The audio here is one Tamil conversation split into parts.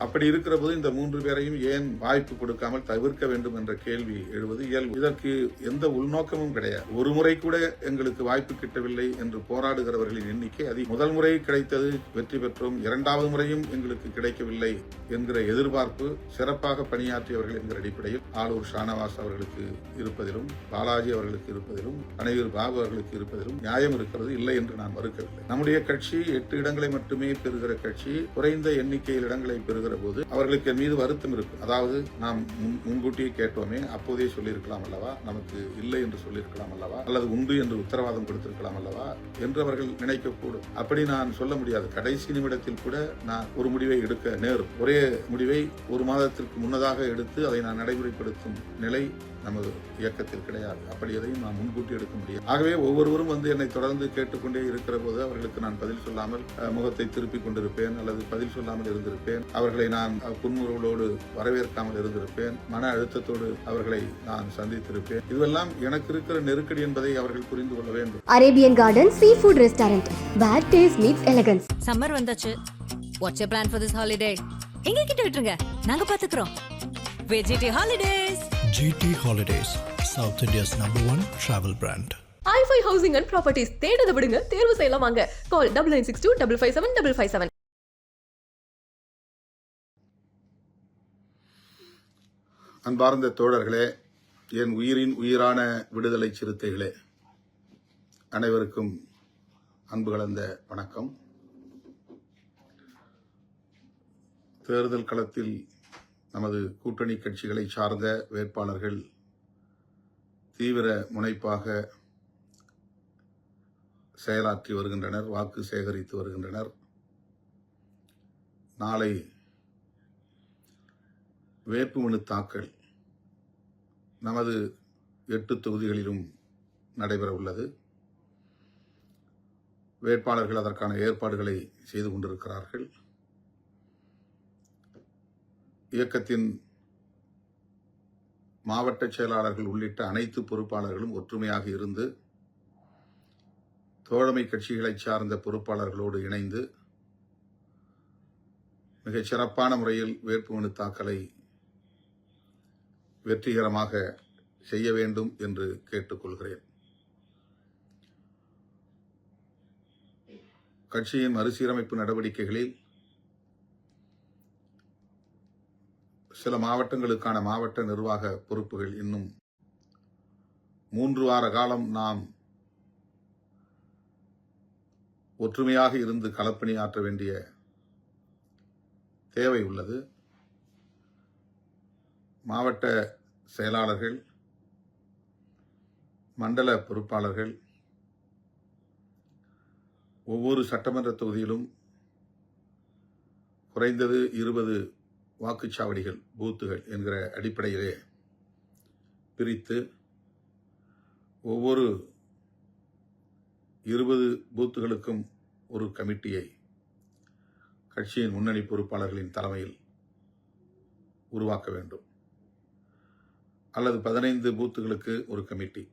அப்படி இருக்கிற போது இந்த 3 பேரையும் ஏன் வாய்ப்பு கொடுக்காமல் தவிர்க்க வேண்டும் என்ற கேள்வி எழுவது இயல்பு. இதற்கு எந்த உள்நோக்கமும் கிடையாது. ஒரு முறை கூட எங்களுக்கு வாய்ப்பு கிட்டவில்லை என்று போராடுகிறவர்களின் எண்ணிக்கை முதல் முறை கிடைத்தது, வெற்றி பெற்றோம், இரண்டாவது முறையும் எங்களுக்கு கிடைக்கவில்லை என்கிற எதிர்பார்ப்பு சிறப்பாக பணியாற்றியவர்கள் என்கிற அடிப்படையில் ஆளூர் ஷானவாஸ் அவர்களுக்கு இருப்பதிலும், பாலாஜி அவர்களுக்கு இருப்பதிலும், அணையூர் பாபு அவர்களுக்கு இருப்பதிலும் நியாயம் இருக்கிறது, இல்லை என்று நான் மறுக்கவில்லை. நம்முடைய கட்சி 8 இடங்களை மட்டுமே பெறுகிற கட்சி. குறைந்த எண்ணிக்கையில் இடங்களை பெறுகிற போது அவர்களுக்கு மீது வருத்தம் இருக்கும். அதாவது நாம் முன்கூட்டியே கேட்டோமே, அப்போதே சொல்லியிருக்கலாம் அல்லவா, நமக்கு இல்லை என்று சொல்லியிருக்கலாம் அல்லவா, அல்லது உண்டு என்று உத்தரவாதம் கொடுத்திருக்கலாம் அல்லவா என்று அவர்கள் நினைக்கக்கூடும். அப்படி நான் சொல்ல முடியாது. கடைசி நிமிடத்தில் கூட நான் ஒரு முடிவை எடுக்க நேரும். ஒரே முடிவை ஒரு மாதத்திற்கு முன்னதாக எடுத்து அதை நான் நடைமுறைப்படுத்தும் நிலை நமது இயக்கத்தில் கிடையாது. அப்படி எதையும் நான் முன்கூட்டி எடுக்க முடியும். ஆகவே ஒவ்வொருவரும் என்னை தொடர்ந்து கேட்டுக்கொண்டே இருக்கிற போது அவர்களுக்கு நான் பதில் சொல்லாமல் முகத்தை திருப்பிக் கொண்டிருப்பேன், அல்லது பதில் சொல்லாமல் இருந்திருப்பேன். அவர்களை நான் புன்முறுவலோடு வரவேற்காமல் இருந்திருப்பேன். மன அழுத்தத்தோடு அவர்களை நான் சந்தித்திருப்பேன். இதுவெல்லாம் எனக்கு இருக்கிற நெருக்கடி என்பதை அவர்கள் புரிந்து கொள்ள வேண்டும். Arabian garden seafood restaurant, where taste meets elegance. Summer வந்தாச்சு. What's your plan for this holiday? எங்க கிட்ட விட்டுருங்க, நாங்க பாத்துக்கிறோம். VGT Holidays. GT Holidays, South India's #1 travel brand. i5 Housing and Properties தேடுத விடுங்க, தேர்வு செய்யலாம் வாங்க. கால் 9962557557. அன்பார்ந்த தோழர்களே, என் உயிரின் உயிரான விடுதலை சிறுத்தைகளே, அனைவருக்கும் அன்பு கலந்த வணக்கம். தேர்தல் களத்தில் நமது கூட்டணி கட்சிகளை சார்ந்த வேட்பாளர்கள் தீவிர முனைப்பாக செயலாற்றி வருகின்றனர், வாக்கு சேகரித்து வருகின்றனர். நாளை வேட்புமனு தாக்கல் நமது 8 தொகுதிகளிலும் நடைபெற உள்ளது. வேட்பாளர்கள் அதற்கான ஏற்பாடுகளை செய்து கொண்டிருக்கிறார்கள். இயக்கத்தின் மாவட்ட செயலாளர்கள் உள்ளிட்ட அனைத்து பொறுப்பாளர்களும் ஒற்றுமையாக இருந்து தோழமை கட்சிகளை சார்ந்த பொறுப்பாளர்களோடு இணைந்து மிகச் சிறப்பான முறையில் வேட்புமனு தாக்கலை வெற்றிகரமாக செய்ய வேண்டும் என்று கேட்டுக்கொள்கிறேன். கட்சியின் மறுசீரமைப்பு நடவடிக்கைகளில் சில மாவட்டங்களுக்கான மாவட்ட நிர்வாக பொறுப்புகள் இன்னும் 3 வார காலம் நாம் ஒற்றுமையாக இருந்து களப்பணியாற்ற வேண்டிய தேவை உள்ளது. மாவட்ட செயலாளர்கள், மண்டல பொறுப்பாளர்கள் ஒவ்வொரு சட்டமன்ற தொகுதியிலும் குறைந்தது 20 வாக்குச்சாவடிகள், பூத்துகள் என்கிற அடிப்படையிலே பிரித்து ஒவ்வொரு 20 பூத்துகளுக்கும் ஒரு கமிட்டியை கட்சியின் முன்னணி பொறுப்பாளர்களின் தலைமையில் உருவாக்க வேண்டும். அல்லது 15 பூத்துகளுக்கு ஒரு கமிட்டி,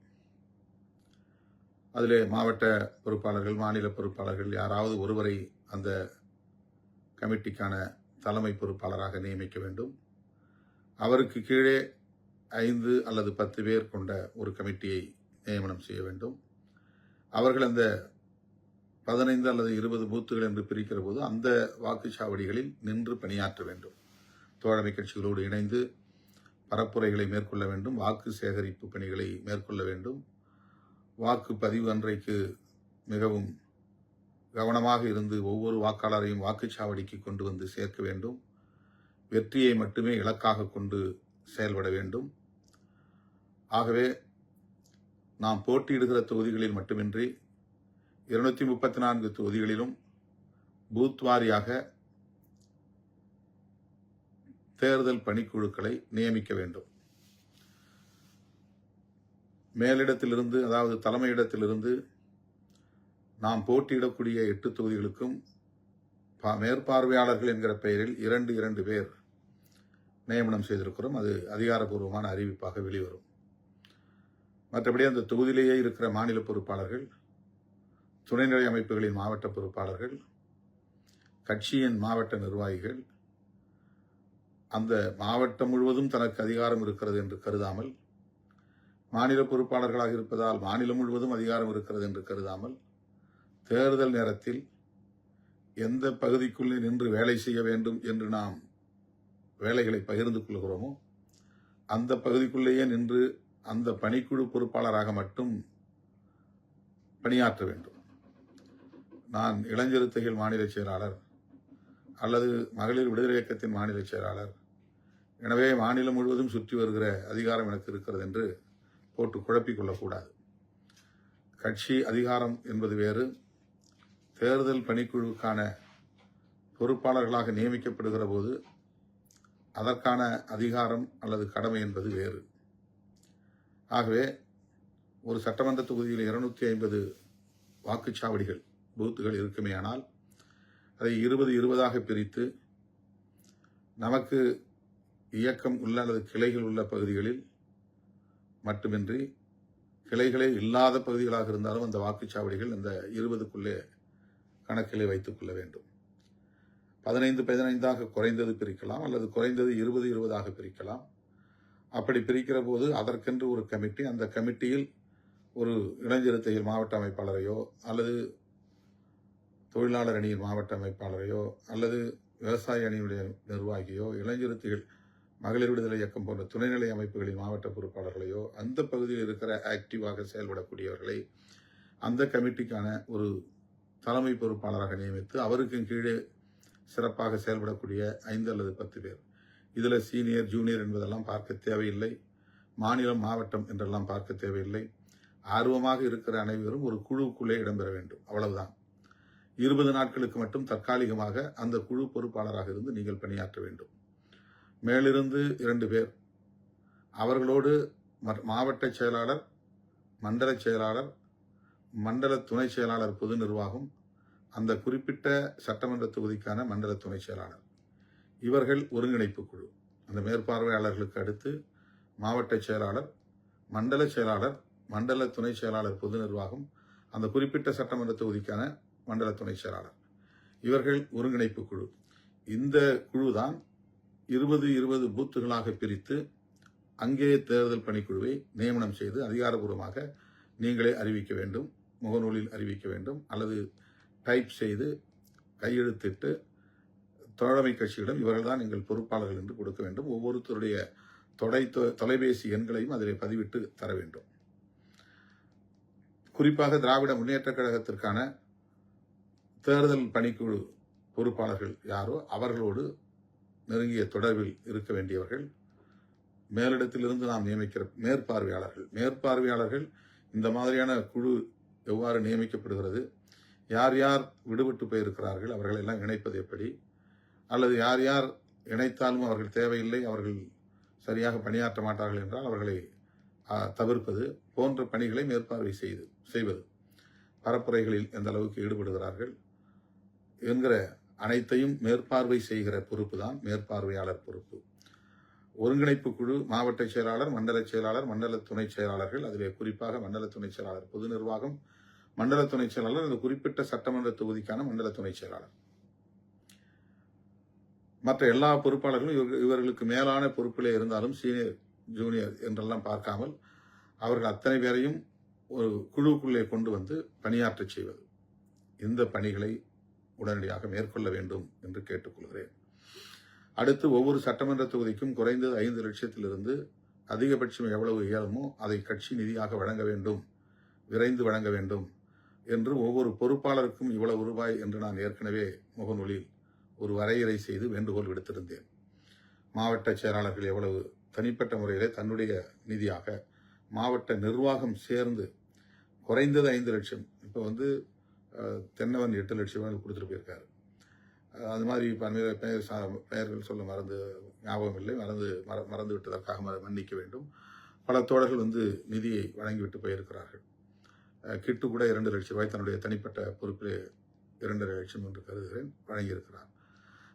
அதிலே மாவட்ட பொறுப்பாளர்கள், மாநில பொறுப்பாளர்கள் யாராவது ஒருவரை அந்த கமிட்டிக்கான தலைமை பொறுப்பாளராக நியமிக்க வேண்டும். அவருக்கு கீழே 5 அல்லது 10 பேர் கொண்ட ஒரு கமிட்டியை நியமனம் செய்ய வேண்டும். அவர்கள் அந்த 15 அல்லது 20 பூத்துகள் என்று பிரிக்கிற போது அந்த வாக்குச்சாவடிகளில் நின்று பணியாற்ற வேண்டும். தோழமை கட்சிகளோடு இணைந்து பரப்புரைகளை மேற்கொள்ள வேண்டும், வாக்கு சேகரிப்பு பணிகளை மேற்கொள்ள வேண்டும். வாக்குப்பதிவு அன்றைக்கு மிகவும் கவனமாக இருந்து ஒவ்வொரு வாக்காளரையும் வாக்குச்சாவடிக்கு கொண்டு வந்து சேர்க்க வேண்டும். வெற்றியை மட்டுமே இலக்காக கொண்டு செயல்பட வேண்டும். ஆகவே நாம் போட்டியிடுகிற தொகுதிகளில் மட்டுமின்றி 234 தொகுதிகளிலும் பூத் வாரியாக தேர்தல் பணிக்குழுக்களை நியமிக்க வேண்டும். மேலிடத்திலிருந்து, அதாவது தலைமையிடத்திலிருந்து நாம் போட்டியிடக்கூடிய 8 தொகுதிகளுக்கும் மேற்பார்வையாளர்கள் என்கிற பெயரில் 2 பேர் நியமனம் செய்திருக்கிறோம். அது அதிகாரப்பூர்வமான அறிவிப்பாக வெளிவரும். மற்றபடி அந்த தொகுதியிலேயே இருக்கிற மாநில பொறுப்பாளர்கள், துணைநிலை அமைப்புகளின் மாவட்ட பொறுப்பாளர்கள், கட்சியின் மாவட்ட நிர்வாகிகள், அந்த மாவட்டம் முழுவதும் தனக்கு அதிகாரம் இருக்கிறது என்று கருதாமல், மாநில பொறுப்பாளர்களாக இருப்பதால் மாநிலம் முழுவதும் அதிகாரம் இருக்கிறது என்று கருதாமல், தேர்தல் நேரத்தில் எந்த பகுதிக்குள்ளே நின்று வேலை செய்ய வேண்டும் என்று நாம் வேலைகளை பகிர்ந்து கொள்கிறோமோ அந்த பகுதிக்குள்ளேயே நின்று அந்த பணிக்குழு பொறுப்பாளராக மட்டும் பணியாற்ற வேண்டும். நான் இளஞ்சிறுத்தைகள் மாநில செயலாளர் அல்லது மகளிர் விடுதலை இயக்கத்தின் மாநில செயலாளர், எனவே மாநிலம் முழுவதும் சுற்றி வருகிற அதிகாரம் எனக்கு இருக்கிறது என்று போட்டு குழப்பிக் கொள்ளக்கூடாது. கட்சி அதிகாரம் என்பது வேறு, தேர்தல் பணிக்குழுவுக்கான பொறுப்பாளர்களாக நியமிக்கப்படுகிற போது அதற்கான அதிகாரம் அல்லது கடமை என்பது வேறு. ஆகவே ஒரு சட்டமன்ற தொகுதியில் 250 வாக்குச்சாவடிகள் பூத்துகள் இருக்குமேயானால் அதை 20-20 பிரித்து நமக்கு இயக்கம் உள்ள அல்லது கிளைகள் உள்ள பகுதிகளில் மட்டுமின்றி கிளைகளே இல்லாத பகுதிகளாக இருந்தாலும் அந்த வாக்குச்சாவடிகள் இந்த 20க்குள்ளே கணக்கிலே வைத்துக் கொள்ள வேண்டும். 15-15 குறைந்தது பிரிக்கலாம் அல்லது குறைந்தது 20-20 பிரிக்கலாம். அப்படி பிரிக்கிற போது அதற்கென்று ஒரு கமிட்டி, அந்த கமிட்டியில் ஒரு இளஞ்சிறுத்தைகள் மாவட்ட அமைப்பாளரையோ அல்லது தொழிலாளர் அணியின் மாவட்ட அமைப்பாளரையோ அல்லது விவசாய அணியினுடைய நிர்வாகியோ, இளஞ்சிறுத்தைகள் மகளிர் விடுதலை இயக்கம் போன்ற துணைநிலை அமைப்புகளின் மாவட்ட பொறுப்பாளர்களையோ, அந்த பகுதியில் இருக்கிற ஆக்டிவாக செயல்படக்கூடியவர்களை அந்த கமிட்டிக்கான ஒரு தலைமை பொறுப்பாளராக நியமித்து அவருக்கு கீழே சிறப்பாக செயல்படக்கூடிய 5 அல்லது 10 பேர். இதில் சீனியர் ஜூனியர் என்பதெல்லாம் பார்க்க தேவையில்லை. மாநிலம் மாவட்டம் என்றெல்லாம் பார்க்க தேவையில்லை. ஆர்வமாக இருக்கிற அனைவரும் ஒரு குழுவுக்குள்ளே இடம்பெற வேண்டும், அவ்வளவுதான். 20 நாட்களுக்கு மட்டும் தற்காலிகமாக அந்த குழு பொறுப்பாளராக இருந்து நீங்கள் பணியாற்ற வேண்டும். மேலிருந்து 2 பேர், அவர்களோடு மாவட்ட செயலாளர், மண்டல செயலாளர், மண்டல துணை செயலாளர், பொது நிர்வாகம், அந்த குறிப்பிட்ட சட்டமன்ற தொகுதிக்கான மண்டல துணை செயலாளர், இவர்கள் ஒருங்கிணைப்பு குழு. அந்த மேற்பார்வையாளர்களுக்கு அடுத்து மாவட்ட செயலாளர், மண்டல செயலாளர், மண்டல துணை செயலாளர், பொது நிர்வாகம், அந்த குறிப்பிட்ட சட்டமன்ற தொகுதிக்கான மண்டல துணை செயலாளர், இவர்கள் ஒருங்கிணைப்பு குழு. இந்த குழுதான் 20-20 பூத்துகளாக பிரித்து அங்கே தேர்தல் பணிக்குழுவை நியமனம் செய்து அதிகாரப்பூர்வமாக நீங்களே அறிவிக்க வேண்டும், முகநூலில் அறிவிக்க வேண்டும், அல்லது டைப் செய்து கையெழுத்திட்டு தோழமை கட்சியிடம் இவர்கள்தான் எங்கள் பொறுப்பாளர்கள் என்று கொடுக்க வேண்டும். ஒவ்வொருத்தருடைய தொலைபேசி எண்களையும் அதில் பதிவிட்டு தர வேண்டும். குறிப்பாக திராவிட முன்னேற்ற கழகத்திற்கான தேர்தல் பணிக்குழு பொறுப்பாளர்கள் யாரோ அவர்களோடு நெருங்கிய தொடர்பில் இருக்க வேண்டியவர்கள். மேலிடத்திலிருந்து நாம் நியமிக்கிற மேற்பார்வையாளர்கள் இந்த மாதிரியான குழு எவ்வாறு நியமிக்கப்படுகிறது, யார் யார் விடுபட்டு போயிருக்கிறார்கள், அவர்கள் எல்லாம் இணைப்பது எப்படி, அல்லது யார் யார் இணைத்தாலும் அவர்கள் தேவையில்லை, அவர்கள் சரியாக பணியாற்ற மாட்டார்கள் என்றால் அவர்களை தவிர்ப்பது போன்ற பணிகளை மேற்பார்வை செய்வது, பரப்புரைகளில் எந்த அளவுக்கு ஈடுபடுகிறார்கள் என்கிற அனைத்தையும் மேற்பார்வை செய்கிற பொறுப்பு தான் மேற்பார்வையாளர் பொறுப்பு. ஒருங்கிணைப்பு குழு மாவட்ட செயலாளர், மண்டல செயலாளர், மண்டல துணை செயலாளர்கள், அதிலே குறிப்பாக மண்டல துணை செயலாளர், பொது நிர்வாகம், மண்டல துணை செயலாளர், அந்த குறிப்பிட்ட சட்டமன்ற தொகுதிக்கான மண்டல துணை செயலாளர், மற்ற எல்லா பொறுப்பாளர்களும் இவர்களுக்கு மேலான பொறுப்பிலே இருந்தாலும் சீனியர் ஜூனியர் என்றெல்லாம் பார்க்காமல் அவர்கள் அத்தனை பேரையும் ஒரு குழுவுக்குள்ளே கொண்டு வந்து பணியாற்றச் செய்வது. இந்த பணிகளை உடனடியாக மேற்கொள்ள வேண்டும் என்று கேட்டுக்கொள்கிறேன். அடுத்து ஒவ்வொரு சட்டமன்ற தொகுதிக்கும் குறைந்தது 5 லட்சத்திலிருந்து அதிகபட்சம் எவ்வளவு இயலுமோ அதை கட்சி நிதியாக வழங்க வேண்டும், விரைந்து வழங்க வேண்டும் என்று ஒவ்வொரு பொறுப்பாளருக்கும் இவ்வளவு ரூபாய் என்று நான் ஏற்கனவே முகநூலில் ஒரு வரையறை செய்து வேண்டுகோள் விடுத்திருந்தேன். மாவட்ட செயலாளர்கள் எவ்வளவு தனிப்பட்ட முறையிலே தன்னுடைய நிதியாக, மாவட்ட நிர்வாகம் சேர்ந்து குறைந்தது 5 லட்சம். இப்போ தென்னவன் 8 லட்சம் கொடுத்துட்டு போயிருக்காரு. அது மாதிரி பல்வேறு பெயர்கள் சொல்ல ஞாபகம் இல்லை, மறந்து விட்டதற்காக மன்னிக்க வேண்டும். பல தோழர்கள் நிதியை வழங்கிவிட்டு போயிருக்கிறார்கள். கிட்டு கூட 2 லட்சம் ரூபாய் தன்னுடைய தனிப்பட்ட பொறுப்பிலே 2.5 லட்சம் என்று கருதுகிறேன் வழங்கியிருக்கிறார்.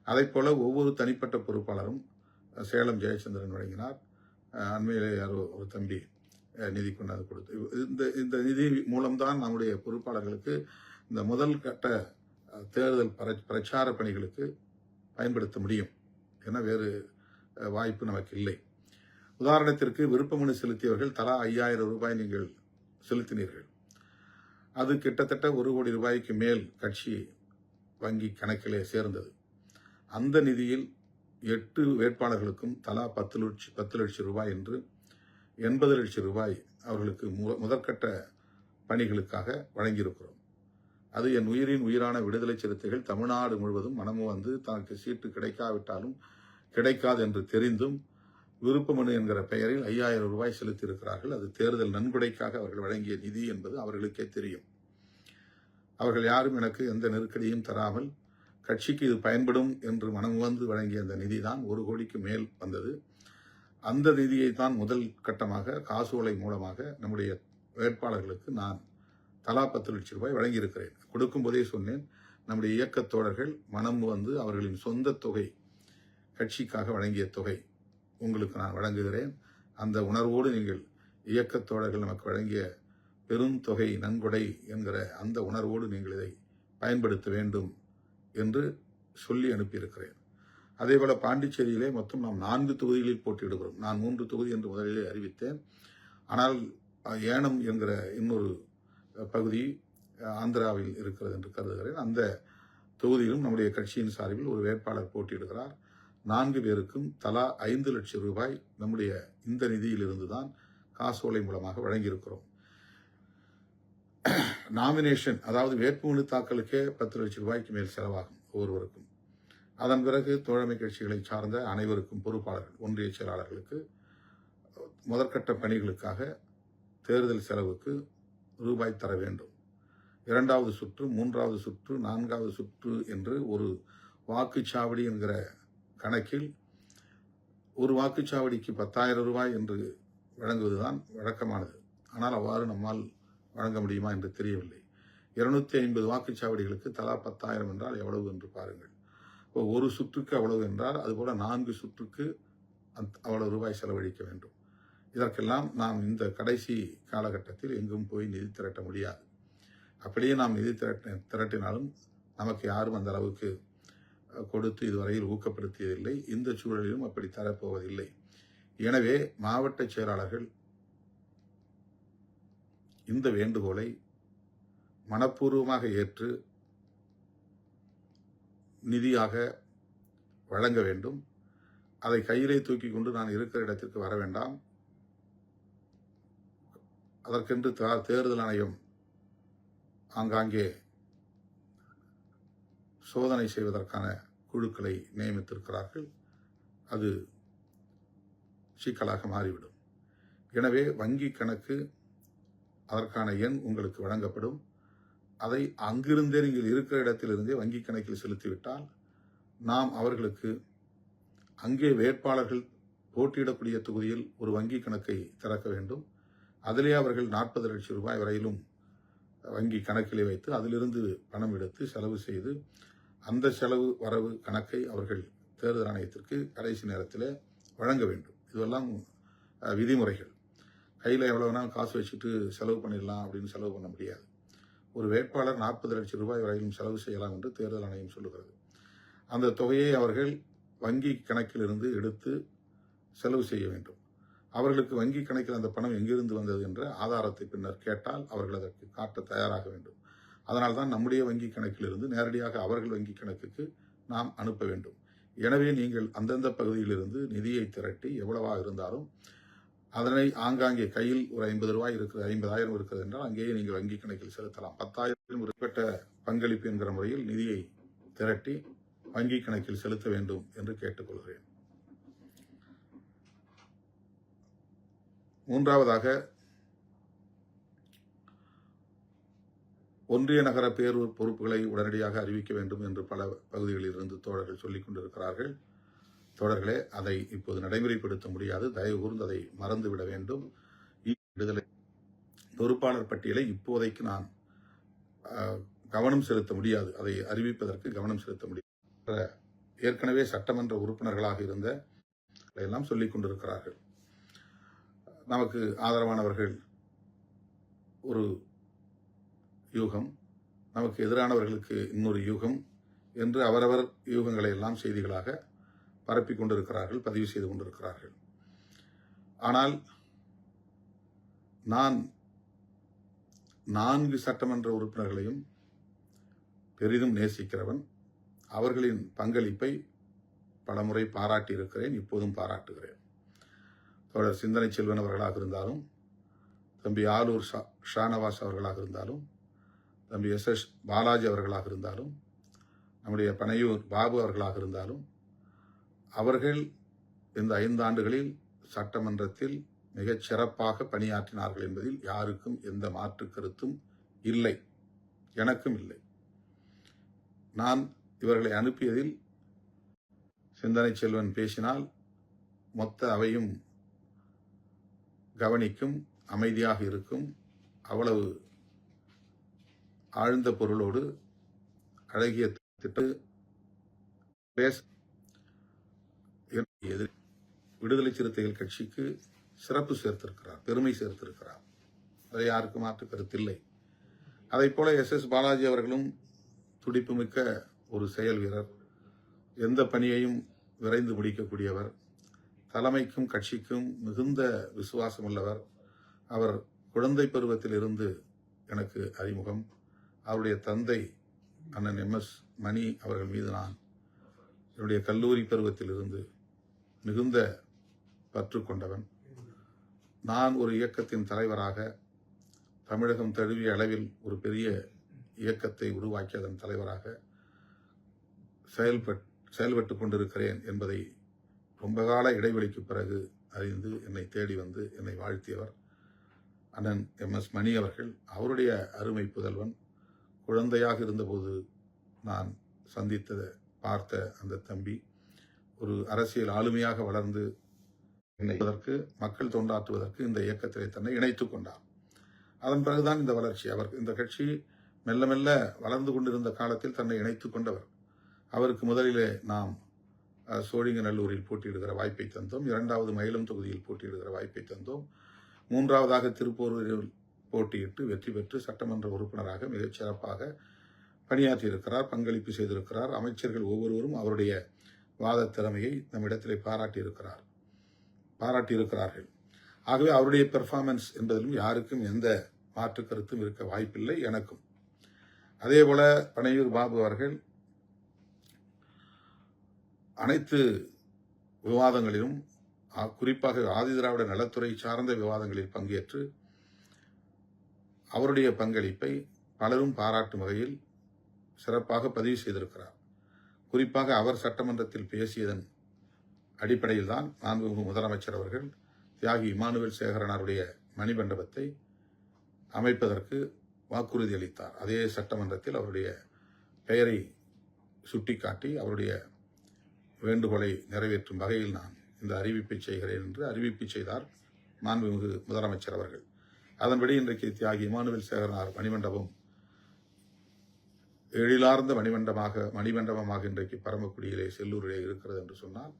அதை போல ஒவ்வொரு தனிப்பட்ட பொறுப்பாளரும் சேலம் ஜெயச்சந்திரன் வழங்கினார். அண்மையிலே யாரோ ஒரு தம்பி நிதி கொண்டாந்து கொடுத்து, இந்த நிதி மூலம்தான் நம்முடைய பொறுப்பாளர்களுக்கு இந்த முதல் கட்ட தேர்தல் பிரச்சார பணிகளுக்கு பயன்படுத்த முடியும். ஏன்னா வேறு வாய்ப்பு நமக்கு இல்லை. உதாரணத்திற்கு விருப்பமனு செலுத்தியவர்கள் தலா 5000 ரூபாய் நீங்கள் செலுத்தினீர்கள். அது கிட்டத்தட்ட 1 கோடி ரூபாய்க்கு மேல் கட்சி வங்கி கணக்கிலே சேர்ந்தது. அந்த நிதியில் 8 வேட்பாளர்களுக்கும் தலா 10 லட்சம் ரூபாய் என்று 80 லட்சம் ரூபாய் அவர்களுக்கு முதற்கட்ட பணிகளுக்காக வழங்கியிருக்கிறோம். அது என் உயிரின் உயிரான விடுதலை சிறுத்தைகள் தமிழ்நாடு முழுவதும் மனமு வந்து தனக்கு சீட்டு கிடைக்காவிட்டாலும் கிடைக்காது என்று தெரிந்தும் விருப்பமனு என்கிற பெயரில் 5000 ரூபாய் செலுத்தியிருக்கிறார்கள். அது தேர்தல் நன்கொடைக்காக அவர்கள் வழங்கிய நிதி என்பது அவர்களுக்கே தெரியும். அவர்கள் யாரும் எனக்கு எந்த நெருக்கடியும் தராமல் கட்சிக்கு இது பயன்படும் என்று மனம் வந்து வழங்கிய அந்த நிதி தான் 1 கோடிக்கு மேல் வந்தது. அந்த நிதியை தான் முதல் கட்டமாக காசோலை மூலமாக நம்முடைய வேட்பாளர்களுக்கு நான் தலா 10 லட்சம் ரூபாய் வழங்கியிருக்கிறேன். கொடுக்கும்போதே சொன்னேன், நம்முடைய இயக்கத் தோழர்கள் மனம் வந்து அவர்களின் சொந்த தொகை, கட்சிக்காக வழங்கிய தொகை உங்களுக்கு நான் வழங்குகிறேன். அந்த உணர்வோடு நீங்கள் இயக்கத் தோழர்கள் நமக்கு வழங்கிய பெரும் தொகை நன்கொடை என்கிற அந்த உணர்வோடு நீங்கள் இதை பயன்படுத்த வேண்டும் என்று சொல்லி அனுப்பியிருக்கிறேன். அதேபோல பாண்டிச்சேரியிலே மொத்தம் நாம் 4 தொகுதிகளில் போட்டியிடுகிறோம். நான் 3 தொகுதி என்று முதலிலே அறிவித்தேன். ஆனால் ஏனம் என்கிற இன்னொரு பகுதி ஆந்திராவில் இருக்கிறது என்று கருதுகிறேன். அந்த தொகுதியிலும் நம்முடைய கட்சியின் சார்பில் ஒரு வேட்பாளர் போட்டியிடுகிறார். 4 பேருக்கும் தலா 5 லட்சம் ரூபாய் நம்முடைய இந்த நிதியிலிருந்து தான் காசோலை மூலமாக வழங்கியிருக்கிறோம். நாமினேஷன், அதாவது வேட்புமனு தாக்கலுக்கே 10 லட்சம் ரூபாய்க்கு மேல் செலவாகும் ஒவ்வொருவருக்கும். அதன் பிறகு தோழமை கட்சிகளை சார்ந்த அனைவருக்கும் பொறுப்பாளர்கள், ஒன்றிய செயலாளர்களுக்கு முதற்கட்ட பணிகளுக்காக தேர்தல் செலவுக்கு ரூபாய் தர வேண்டும். 2வது சுற்று, 3வது சுற்று, 4வது சுற்று என்று ஒரு வாக்குச்சாவடி என்கிற கணக்கில் ஒரு வாக்குச்சாவடிக்கு 10,000 ரூபாய் என்று வழங்குவதுதான் வழக்கமானது. ஆனால் அவ்வாறு நம்மால் வழங்க முடியுமா என்று தெரியவில்லை. 250 வாக்குச்சாவடிகளுக்கு தலா 10,000 என்றால் எவ்வளவு என்று பாருங்கள். இப்போ ஒரு சுற்றுக்கு அவ்வளவு என்றால் அதுபோல 4 சுற்றுக்கு அவ்வளவு ரூபாய் செலவழிக்க வேண்டும். இதற்கெல்லாம் நாம் இந்த கடைசி காலகட்டத்தில் எங்கும் போய் நிதி திரட்ட முடியாது. அப்படியே நாம் நிதி திரட்டினாலும் நமக்கு யாரும் அந்த அளவுக்கு கொடுத்து இதுவரையில் ஊக்கப்படுத்தியதில்லை. இந்த சூழலிலும் அப்படி தரப்போவதில்லை. எனவே மாவட்ட செயலாளர்கள் இந்த வேண்டுகோளை மனப்பூர்வமாக ஏற்று நிதியாக வழங்க வேண்டும். அதை கையிலே தூக்கி கொண்டு நான் இருக்கிற இடத்திற்கு வர வேண்டாம். அதற்கென்று தேர்தல் ஆணையம் ஆங்காங்கே சோதனை செய்வதற்கான குழுக்களை நியமித்திருக்கிறார்கள். அது சிக்கலாக மாறிவிடும். எனவே வங்கி கணக்கு, அதற்கான எண் உங்களுக்கு வழங்கப்படும். அதை அங்கிருந்தே நீங்கள் இருக்கிற இடத்திலிருந்தே வங்கி கணக்கில் செலுத்திவிட்டால் நாம் அவர்களுக்கு அங்கே வேட்பாளர்கள் போட்டியிடக்கூடிய தொகுதியில் ஒரு வங்கி கணக்கை திறக்க வேண்டும். அதிலே அவர்கள் 40 லட்சம் ரூபாய் வரையிலும் வங்கி கணக்கிலே வைத்து அதிலிருந்து பணம் எடுத்து செலவு செய்து அந்த செலவு வரவு கணக்கை அவர்கள் தேர்தல் ஆணையத்திற்கு கடைசி நேரத்தில் வழங்க வேண்டும். இதுவெல்லாம் விதிமுறைகள். கையில் எவ்வளவுனா காசு வச்சுட்டு செலவு பண்ணிடலாம் அப்படின்னு செலவு பண்ண முடியாது. ஒரு வேட்பாளர் 40 லட்சம் ரூபாய் வரையிலும் செலவு செய்யலாம் என்று தேர்தல் ஆணையம் சொல்லுகிறது. அந்த தொகையை அவர்கள் வங்கி கணக்கிலிருந்து எடுத்து செலவு செய்ய வேண்டும். அவர்களுக்கு வங்கி கணக்கில் அந்த பணம் எங்கிருந்து வந்தது என்ற ஆதாரத்தை பின்னர் கேட்டால் அவர்கள் அதற்கு காட்ட தயாராக வேண்டும். அதனால்தான் நம்முடைய வங்கி கணக்கிலிருந்து நேரடியாக அவர்கள் வங்கி கணக்குக்கு நாம் அனுப்ப வேண்டும். எனவே நீங்கள் அந்தந்த பகுதியிலிருந்து நிதியை திரட்டி எவ்வளவா இருந்தாலும் அதனை ஆங்காங்கே கையில் ஒரு 50 ரூபாய் இருக்கிறது, 50,000 இருக்கிறது என்றால் அங்கேயே நீங்கள் வங்கி கணக்கில் செலுத்தலாம். 10,000 உட்பட்ட பங்களிப்பு என்கிற முறையில் நிதியை திரட்டி வங்கி கணக்கில் செலுத்த வேண்டும் என்று கேட்டுக்கொள்கிறேன். 3வதாக ஒன்றிய நகர பேரூர் பொறுப்புகளை உடனடியாக அறிவிக்க வேண்டும் என்று பல பகுதிகளில் இருந்து தோழர்கள் சொல்லிக் கொண்டிருக்கிறார்கள். தோழர்களே, அதை இப்போது நடைமுறைப்படுத்த முடியாது. தயவு கூர்ந்து அதை மறந்துவிட வேண்டும். விடுதலை பொறுப்பாளர் பட்டியலை இப்போதைக்கு நான் கவனம் செலுத்த முடியாது. அதை அறிவிப்பதற்கு கவனம் செலுத்த முடியாது. ஏற்கனவே சட்டமன்ற உறுப்பினர்களாக இருந்த எல்லாம் சொல்லிக் கொண்டிருக்கிறார்கள். நமக்கு ஆதரவானவர்கள் ஒரு யூகம், நமக்கு எதிரானவர்களுக்கு இன்னொரு யூகம் என்று அவரவர் யூகங்களை எல்லாம் செய்திகளாக பரப்பிக் கொண்டிருக்கிறார்கள், பதிவு செய்து கொண்டிருக்கிறார்கள். ஆனால் நான் 4 சட்டமன்ற உறுப்பினர்களையும் பெரிதும் நேசிக்கிறவன். அவர்களின் பங்களிப்பை பலமுறை பாராட்டியிருக்கிறேன், இப்போதும் பாராட்டுகிறேன். தோழர் சிந்தனை செல்வன் அவர்களாக இருந்தாலும், தம்பி ஆலூர் ஷானவாஸ் அவர்களாக இருந்தாலும், தம்பி SS பாலாஜி அவர்களாக இருந்தாலும், நம்முடைய பனையூர் பாபு அவர்களாக இருந்தாலும், அவர்கள் இந்த 5 ஆண்டுகளில் சட்டமன்றத்தில் மிகச் சிறப்பாக பணியாற்றினார்கள் என்பதில் யாருக்கும் எந்த மாற்று கருத்தும் இல்லை, எனக்கும் இல்லை. நான் இவர்களை அனுப்பியதில் சிந்தனை செல்வன் பேசினால் மொத்த அவையும் கவனிக்கும், அமைதியாக இருக்கும். அவ்வளவு ஆழ்ந்த பொருளோடு அழகிய திட்ட பேச விடுதலை சிறுத்தைகள் கட்சிக்கு சிறப்பு சேர்த்திருக்கிறார், பெருமை சேர்த்திருக்கிறார். அதை யாருக்கு மாற்று கருத்தில்லை. அதைப் போல SS பாலாஜி அவர்களும் துடிப்புமிக்க ஒரு செயல் வீரர், எந்த பணியையும் விரைந்து முடிக்கக்கூடியவர், தலைமைக்கும் கட்சிக்கும் மிகுந்த விசுவாசம் உள்ளவர். அவர் குழந்தை பருவத்தில் இருந்து எனக்கு அறிமுகம். அவருடைய தந்தை அண்ணன் MS மணி அவர்கள் மீது நான் என்னுடைய கல்லூரி பருவத்தில் இருந்து மிகுந்த பற்று கொண்டவன். நான் ஒரு இயக்கத்தின் தலைவராக தமிழகம் தழுவிய அளவில் ஒரு பெரிய இயக்கத்தை உருவாக்கி அதன் தலைவராக செயல்பட்டு கொண்டிருக்கிறேன் என்பதை ரொம்ப கால இடைவெளிக்கு பிறகு அறிந்து என்னை தேடி வந்து என்னை வாழ்த்தியவர் அண்ணன் MS மணி அவர்கள். அவருடைய அருமை புதல்வன். குழந்தையாக இருந்தபோது நான் பார்த்த அந்த தம்பி ஒரு அரசியல் ஆளுமையாக வளர்ந்து மக்கள் தொண்டாற்றுவதற்கு இந்த இயக்கத்திலே தன்னை இணைத்துக் கொண்டார். அதன் பிறகுதான் இந்த வளர்ச்சி. இந்த கட்சி மெல்ல மெல்ல வளர்ந்து கொண்டிருந்த காலத்தில் தன்னை இணைத்துக் கொண்டவர். அவருக்கு முதலிலே நாம் சோழிங்கநல்லூரில் போட்டியிடுகிற வாய்ப்பை தந்தோம், 2வது மயிலம் தொகுதியில் போட்டியிடுகிற வாய்ப்பை தந்தோம், 3வதாக திருப்பூரில் போட்டியிட்டு வெற்றி பெற்று சட்டமன்ற உறுப்பினராக மிகச் சிறப்பாக பணியாற்றியிருக்கிறார், பங்களிப்பு செய்திருக்கிறார். அமைச்சர்கள் ஒவ்வொருவரும் அவருடைய வாத திறமையை நம்மிடத்திலே பாராட்டியிருக்கிறார்கள். ஆகவே அவருடைய பெர்ஃபார்மன்ஸ் என்பதிலும் யாருக்கும் எந்த மாற்று கருத்தும் இருக்க வாய்ப்பில்லை, எனக்கும். அதேபோல பனையூர் பாபு அவர்கள் அனைத்து விவாதங்களிலும், குறிப்பாக ஆதிதிராவிட நலத்துறை சார்ந்த விவாதங்களில் பங்கேற்று அவருடைய பங்களிப்பை பலரும் பாராட்டும் வகையில் சிறப்பாக பதிவு செய்திருக்கிறார். குறிப்பாக அவர் சட்டமன்றத்தில் பேசியதன் அடிப்படையில் தான் மாண்புமிகு முதலமைச்சர் அவர்கள் தியாகி இமானுவேல் சேகரனாருடைய மணிமண்டபத்தை அமைப்பதற்கு வாக்குறுதி அளித்தார். அதே சட்டமன்றத்தில் அவருடைய பெயரை சுட்டிக்காட்டி அவருடைய வேண்டுகோளை நிறைவேற்றும் வகையில் நான் இந்த அறிவிப்பை செய்கிறேன் என்று அறிவிப்பு செய்தார் மாண்புமிகு முதலமைச்சர் அவர்கள். அதன்படி இன்றைக்கு தியாகி இமானுவேல் சேகரனார் மணிமண்டபம் எழிலார்ந்த மணிமண்டபமாக இன்றைக்கு பரமக்குடியிலே செல்லூரிலே இருக்கிறது என்று சொன்னால்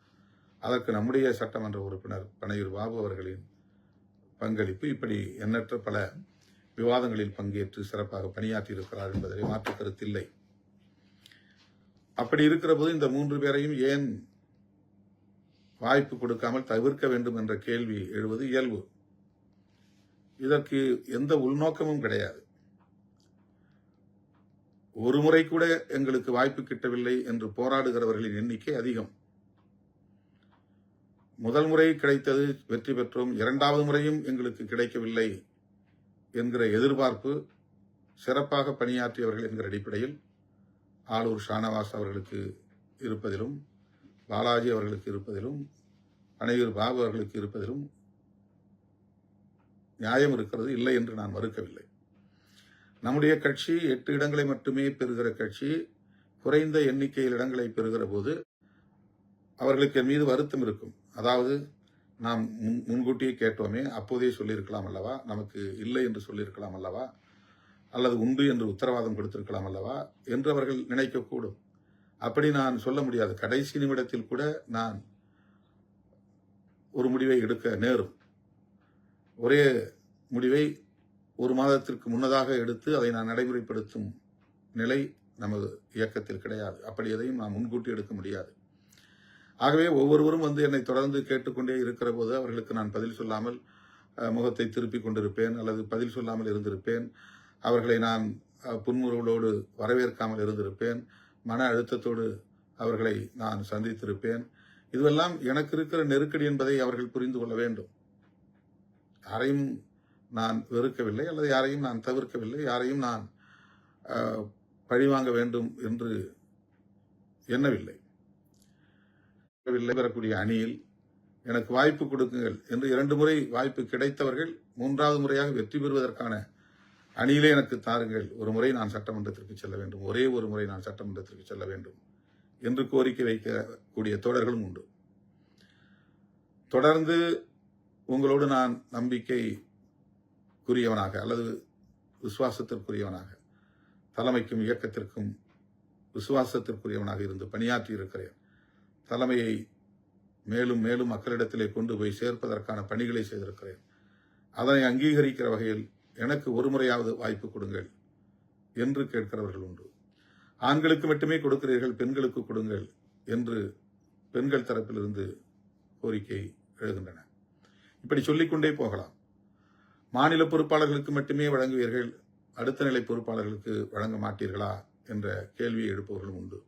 அதற்கு நம்முடைய சட்டமன்ற உறுப்பினர் பனையூர் பாபு அவர்களின் பங்களிப்பு, இப்படி எண்ணற்ற பல விவாதங்களில் பங்கேற்று சிறப்பாக பணியாற்றி இருக்கிறார் என்பதை மாற்று கருத்தில்லை. அப்படி இருக்கிற போது இந்த 3 பேரையும் ஏன் வாய்ப்பு கொடுக்காமல் தவிர்க்க வேண்டும் என்ற கேள்வி எழுவது இயல்பு. இதற்கு எந்த உள்நோக்கமும் கிடையாது. ஒரு முறை கூட எங்களுக்கு வாய்ப்பு கிட்டவில்லை என்று போராடுகிறவர்களின் எண்ணிக்கை அதிகம். முதல் முறை கிடைத்தது, வெற்றி பெற்றோம், 2வது முறையும் எங்களுக்கு கிடைக்கவில்லை என்கிற எதிர்பார்ப்பு சிறப்பாக பணியாற்றியவர்கள் என்கிற அடிப்படையில் ஆலூர் ஷானவாஸ் அவர்களுக்கு இருப்பதிலும், பாலாஜி அவர்களுக்கு இருப்பதிலும், பனையூர் பாபு அவர்களுக்கு இருப்பதிலும் நியாயம் இருக்கிறது, இல்லை என்று நான் மறுக்கவில்லை. நம்முடைய கட்சி 8 இடங்களை மட்டுமே பெறுகிற கட்சி. குறைந்த எண்ணிக்கையில் இடங்களை பெறுகிற போது அவர்களுக்கு என் மீது வருத்தம் இருக்கும். அதாவது நாம் முன்கூட்டியே கேட்டோமே, அப்போதே சொல்லியிருக்கலாம் அல்லவா, நமக்கு இல்லை என்று சொல்லியிருக்கலாம் அல்லவா, அல்லது உண்டு என்று உத்தரவாதம் கொடுத்திருக்கலாம் அல்லவா என்று அவர்கள் நினைக்கக்கூடும். அப்படி நான் சொல்ல முடியாது. கடைசி நிமிடத்தில் கூட நான் ஒரு முடிவை எடுக்க நேரும். ஒரே முடிவை 1 மாதத்திற்கு முன்னதாக எடுத்து அதை நான் நடைமுறைப்படுத்தும் நிலை நமது இயக்கத்தில் கிடையாது. அப்படி எதையும் நான் முன்கூட்டி எடுக்க முடியாது. ஆகவே ஒவ்வொருவரும் வந்து என்னை தொடர்ந்து கேட்டுக்கொண்டே இருக்கிற போது அவர்களுக்கு நான் பதில் சொல்லாமல் முகத்தை திருப்பிக் கொண்டிருப்பேன் அல்லது பதில் சொல்லாமல் இருந்திருப்பேன். அவர்களை நான் புன்முறுவலோடு வரவேற்காமல் இருந்திருப்பேன். மன அழுத்தத்தோடு அவர்களை நான் சந்தித்திருப்பேன். இதுவெல்லாம் எனக்கு இருக்கிற நெருக்கடி என்பதை அவர்கள் புரிந்து கொள்ள வேண்டும். யாரையும் நான் வெறுக்கவில்லை அல்லது யாரையும் நான் தவிர்க்கவில்லை, யாரையும் நான் பழிவாங்க வேண்டும் என்று எண்ணவில்லை. வரக்கூடிய அணியில் எனக்கு வாய்ப்பு கொடுக்குங்கள் என்று 2 முறை வாய்ப்பு கிடைத்தவர்கள் 3வது முறையாக வெற்றி பெறுவதற்கான அணியிலே எனக்கு தாருங்கள். ஒரு முறை நான் சட்டமன்றத்திற்கு செல்ல வேண்டும், ஒரே ஒரு முறை நான் சட்டமன்றத்திற்கு செல்ல வேண்டும் என்று கோரிக்கை வைக்கக்கூடிய தோழர்களும் உண்டு. தொடர்ந்து உங்களோடு நான் நம்பிக்கைக்குரியவனாக அல்லது விசுவாசத்திற்குரியவனாக, தலைமைக்கும் இயக்கத்திற்கும் விசுவாசத்திற்குரியவனாக இருந்து பணியாற்றி இருக்கிறேன். தலைமையை மேலும் மேலும் மக்களிடத்திலே கொண்டு போய் சேர்ப்பதற்கான பணிகளை செய்திருக்கிறேன். அதனை அங்கீகரிக்கிற வகையில் எனக்கு ஒரு முறையாவது வாய்ப்பு கொடுங்கள் என்று கேட்கிறவர்கள் உண்டு. ஆண்களுக்கு மட்டுமே கொடுக்கிறீர்கள், பெண்களுக்கு கொடுங்கள் என்று பெண்கள் தரப்பிலிருந்து கோரிக்கை எழுகின்றன. இப்படி சொல்லிக்கொண்டே போகலாம். மாநில பொறுப்பாளர்களுக்கு மட்டுமே வழங்குவீர்கள், அடுத்த நிலை பொறுப்பாளர்களுக்கு வழங்க மாட்டீர்களா என்ற கேள்வியை எழுப்பவர்களும் உண்டு.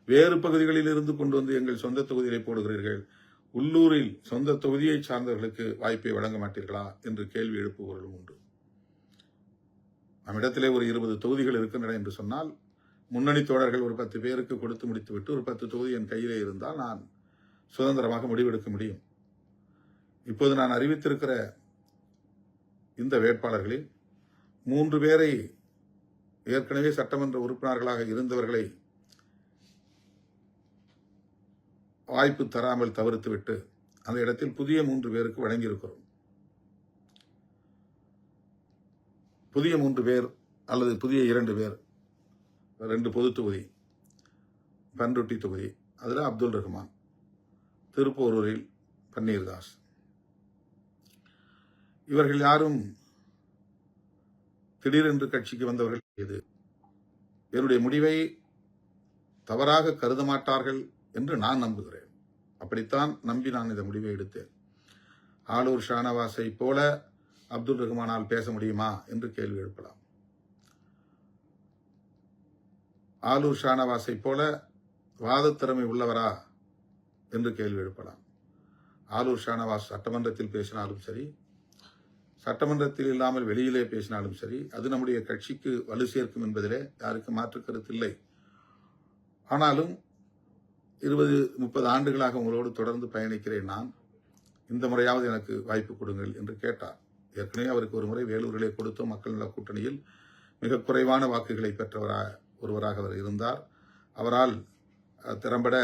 வேறு பகுதிகளில் இருந்து கொண்டு வந்து எங்கள் சொந்த தொகுதியை போடுகிறீர்கள், உள்ளூரில் சொந்த தொகுதியை சார்ந்தவர்களுக்கு வாய்ப்பை வழங்க மாட்டீர்களா என்று கேள்வி எழுப்புபவர்களும் உண்டு. நம்மிடத்திலே ஒரு 20 தொகுதிகள் இருக்கின்றன என்று சொன்னால், முன்னணி தோழர்கள் ஒரு 10 பேருக்கு கொடுத்து முடித்துவிட்டு ஒரு 10 தொகுதி என் கையிலே இருந்தால் நான் சுதந்திரமாக முடிவெடுக்க முடியும். இப்போது நான் அறிவித்திருக்கிற இந்த வேட்பாளர்களில் 3 பேரை ஏற்கனவே சட்டமன்ற உறுப்பினர்களாக இருந்தவர்களை வாய்ப்பு தராமல் தவிர்த்துவிட்டு அந்த இடத்தில் புதிய 3 பேருக்கு வழங்கியிருக்கிறோம். புதிய 3 பேர் அல்லது புதிய 2 பேர், 2 பொது தொகுதி, பன்ருட்டி தொகுதி, அதில் அப்துல் ரஹ்மான், திருப்போரூரில் பன்னீர்தாஸ். இவர்கள் யாரும் திடீரென்று கட்சிக்கு வந்தவர்கள் இது. என்னுடைய முடிவை தவறாக கருத மாட்டார்கள் என்று நான் நம்புகிறேன். அப்படித்தான் நம்பி நான் இந்த முடிவை எடுத்தேன். ஆலூர் ஷானவாஸை போல அப்துல் ரஹ்மானால் பேச முடியுமா என்று கேள்வி எழுப்பலாம். ஆலூர் ஷானவாஸை போல வாதத்திறமை உள்ளவரா என்று கேள்வி எழுப்பலாம். ஆலூர் ஷானவாஸ் சட்டமன்றத்தில் பேசினாலும் சரி, சட்டமன்றத்தில் இல்லாமல் வெளியிலே பேசினாலும் சரி, அது நம்முடைய கட்சிக்கு வலு சேர்க்கும் என்பதிலே யாருக்கு மாற்று கருத்து இல்லை. ஆனாலும் 20-30 ஆண்டுகளாக உங்களோடு தொடர்ந்து பயணிக்கிறேன் நான், இந்த முறையாவது எனக்கு வாய்ப்பு கொடுங்கள் என்று கேட்டார். ஏற்கனவே அவருக்கு ஒரு முறை வேலூரிலே கொடுத்தோம். மக்கள் நல கூட்டணியில் மிக குறைவான வாக்குகளை ஒருவராக அவர் இருந்தார். அவரால் திறம்பட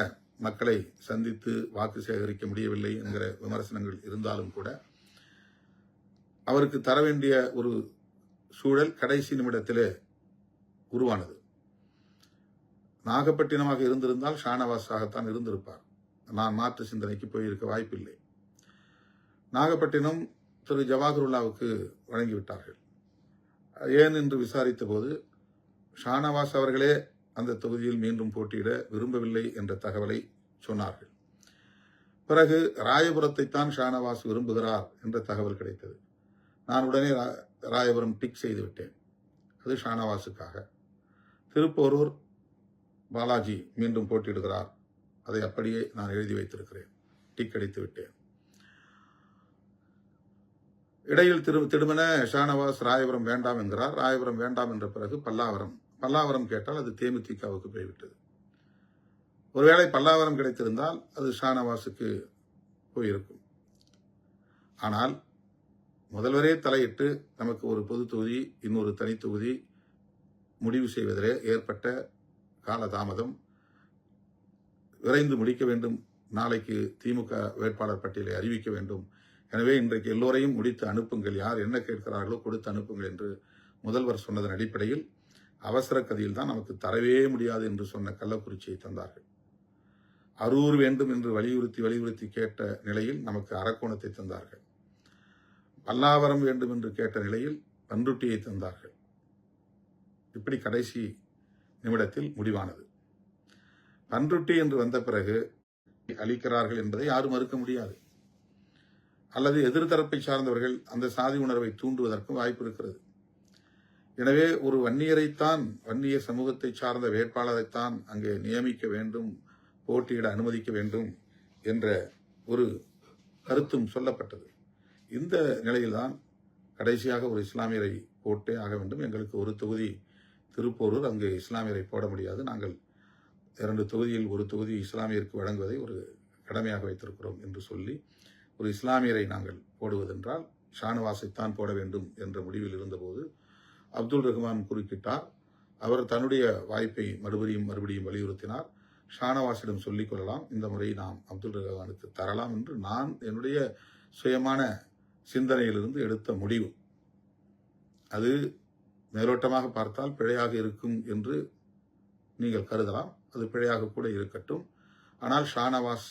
மக்களை சந்தித்து வாக்கு சேகரிக்க முடியவில்லை என்கிற விமர்சனங்கள் இருந்தாலும் கூட அவருக்கு தர வேண்டிய ஒரு சூழல் கடைசி நிமிடத்திலே உருவானது. நாகப்பட்டினமாக இருந்திருந்தால் ஷானவாஸாகத்தான் இருந்திருப்பார். நான் மாற்று சிந்தனைக்கு போயிருக்க வாய்ப்பில்லை. நாகப்பட்டினம் திரு ஜவாஹருல்லாவுக்கு வழங்கிவிட்டார்கள். ஏன் என்று விசாரித்த போது ஷானவாஸ் அவர்களே அந்த தொகுதியில் மீண்டும் போட்டியிட விரும்பவில்லை என்ற தகவலை சொன்னார்கள். பிறகு ராயபுரத்தைத்தான் ஷானவாஸ் விரும்புகிறார் என்ற தகவல் கிடைத்தது. நான் உடனே ராயபுரம் டிக் செய்து விட்டேன், அது ஷானவாஸுக்காக. திருப்போரூர் பாலாஜி மீண்டும் போட்டியிடுகிறார், அதை அப்படியே நான் எழுதி வைத்திருக்கிறேன், டிக் அடித்து விட்டேன். இடையில் திடுமென ஷானவாஸ் ராயபுரம் வேண்டாம் என்கிறார். ராயபுரம் வேண்டாம் என்ற பிறகு பல்லாவரம் கேட்டால் அது தேமுதிகவுக்கு போய்விட்டது. ஒருவேளை பல்லாவரம் கிடைத்திருந்தால் அது ஷானவாஸுக்கு போயிருக்கும். ஆனால் முதல்வரே தலையிட்டு நமக்கு ஒரு பொது தொகுதி, இன்னொரு தனி தொகுதி முடிவு செய்வதிலே ஏற்பட்ட காலதாமதம் விரைந்து முடிக்க வேண்டும். நாளைக்கு திமுக வேட்பாளர் பட்டியலை அறிவிக்க வேண்டும். எனவே இன்றைக்கு எல்லோரையும் முடித்து அனுப்புங்கள், யார் என்ன கேட்கிறார்களோ கொடுத்து அனுப்புங்கள் என்று முதல்வர் சொன்னதன் அடிப்படையில் அவசர கதியில் தான் நமக்கு தரவே முடியாது என்று சொன்ன கள்ளக்குறிச்சியை தந்தார்கள். அரூர் வேண்டும் என்று வலியுறுத்தி கேட்ட நிலையில் நமக்கு அரக்கோணத்தை தந்தார்கள். பல்லாவரம் வேண்டும் என்று கேட்ட நிலையில் பன்ருட்டியை தந்தார்கள். இப்படி கடைசி நிமிடத்தில் முடிவானது. பன்ருட்டி என்று வந்த பிறகு அளிக்கிறார்கள் என்பதை யாரும் மறுக்க முடியாது. அல்லது எதிர்த்தரப்பை சார்ந்தவர்கள் அந்த சாதி உணர்வை தூண்டுவதற்கும் வாய்ப்பு இருக்கிறது. எனவே ஒரு வன்னியரைத்தான், வன்னிய சமூகத்தை சார்ந்த வேட்பாளரைத்தான் அங்கே நியமிக்க வேண்டும், போட்டியிட அனுமதிக்க வேண்டும் என்ற ஒரு கருத்தும் சொல்லப்பட்டது. இந்த நிலையில்தான் கடைசியாக ஒரு இஸ்லாமியரை போட்டே ஆக வேண்டும். எங்களுக்கு ஒரு தொகுதி திருப்போரூர், அங்கு இஸ்லாமியரை போட முடியாது. நாங்கள் 2 தொகுதியில் ஒரு தொகுதி இஸ்லாமியருக்கு வழங்குவதை ஒரு கடமையாக வைத்திருக்கிறோம் என்று சொல்லி ஒரு இஸ்லாமியரை நாங்கள் போடுவதென்றால் ஷானவாஸைத்தான் போட வேண்டும் என்ற முடிவில் இருந்தபோது அப்துல் ரஹ்மான் குறுக்கிட்டார். அவர் தன்னுடைய வாய்ப்பை மறுபடியும் வலியுறுத்தினார். ஷானவாஸிடம் சொல்லிக் கொள்ளலாம், இந்த முறை நாம் அப்துல் ரஹ்மானுக்கு தரலாம் என்று நான் என்னுடைய சுயமான சிந்தனையிலிருந்து எடுத்த முடிவு. அது மேலோட்டமாக பார்த்தால் பிழையாக இருக்கும் என்று நீங்கள் கருதலாம். அது பிழையாக கூட இருக்கட்டும். ஆனால் ஷானவாஸ்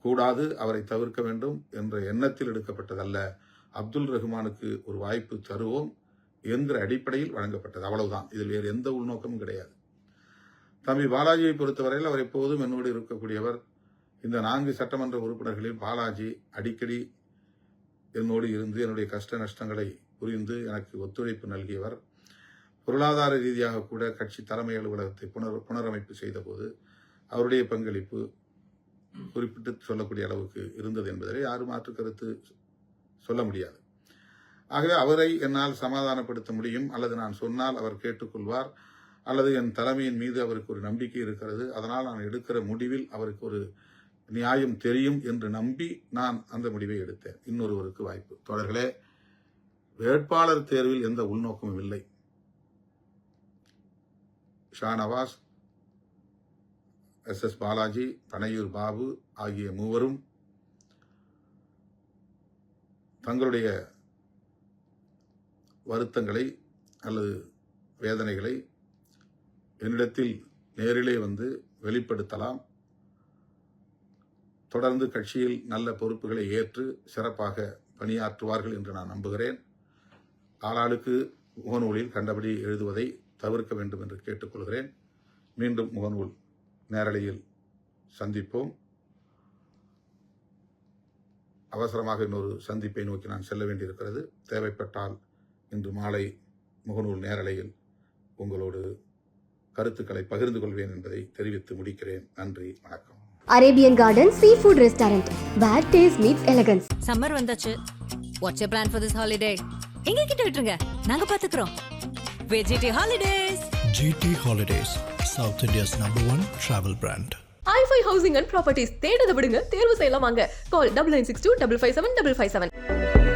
கூடாது, அவரை தவிர்க்க வேண்டும் என்ற எண்ணத்தில் எடுக்கப்பட்டதல்ல. அப்துல் ரஹ்மானுக்கு ஒரு வாய்ப்பு தருவோம் என்கிற அடிப்படையில் வழங்கப்பட்டது. அவ்வளவுதான். இதில் வேறு எந்த உள்நோக்கமும் கிடையாது. தம்பி பாலாஜியை பொறுத்தவரையில் அவர் எப்போதும் என்னோடு இருக்கக்கூடியவர். இந்த 4 சட்டமன்ற உறுப்பினர்களில் பாலாஜி அடிக்கடி என்னோடு இருந்து என்னுடைய கஷ்ட நஷ்டங்களை புரிந்து எனக்கு ஒத்துழைப்பு நல்கியவர். பொருளாதார ரீதியாக கூட கட்சி தலைமை அலுவலகத்தை புனரமைப்பு செய்த போது அவருடைய பங்களிப்பு குறிப்பிட்டு சொல்லக்கூடிய அளவுக்கு இருந்தது என்பதை யாரும் மாற்று கருத்து சொல்ல முடியாது. ஆகவே அவரை என்னால் சமாதானப்படுத்த முடியும், அல்லது நான் சொன்னால் அவர் கேட்டுக்கொள்வார், அல்லது என் தலைமையின் மீது அவருக்கு ஒரு நம்பிக்கை இருக்கிறது, அதனால் நான் எடுக்கிற முடிவில் அவருக்கு ஒரு நியாயம் தெரியும் என்று நம்பி நான் அந்த முடிவை எடுத்தேன். இன்னொருவருக்கு வாய்ப்பு. தோழர்களே, வேட்பாளர் தேர்வில் எந்த உள்நோக்கமும் இல்லை. ஷானவாஸ், SS பாலாஜி, பனையூர் பாபு ஆகிய மூவரும் தங்களுடைய வருத்தங்களை அல்லது வேதனைகளை என்னிடத்தில் நேரிலே வந்து வெளிப்படுத்தலாம். தொடர்ந்து கட்சியில் நல்ல பொறுப்புகளை ஏற்று சிறப்பாக பணியாற்றுவார்கள் என்று நான் நம்புகிறேன். ஆளாளுக்கு முகநூலில் கண்டபடி எழுதுவதை தவிர்க்க வேண்டும் என்று கேட்டுக்கொள்கிறேன். மீண்டும் முகநூல் நேரலையில் சந்திப்போம். அவசரமாக இன்னொரு சந்திப்பை நோக்கி நான் செல்ல வேண்டியிருக்கிறது. தேவைப்பட்டால் இன்று மாலை முகநூல் நேரலையில் உங்களோடு கருத்துக்களை பகிர்ந்து கொள்வேன் என்பதை தெரிவித்து முடிக்கிறேன். நன்றி, வணக்கம். Arabian garden seafood restaurant. Bad taste meets elegance. Summer வந்தாச்சு. What's your plan for this holiday? எங்க கிட்ட விட்டுருங்க, நாங்க பாத்துக்கிறோம். வெஜிடி holidays. GT Holidays, South India's #1 travel brand. i5 housing and properties தேடுத விடுங்க, தேர்வு செய்யலாம் வாங்க. கால் 9962 557 557.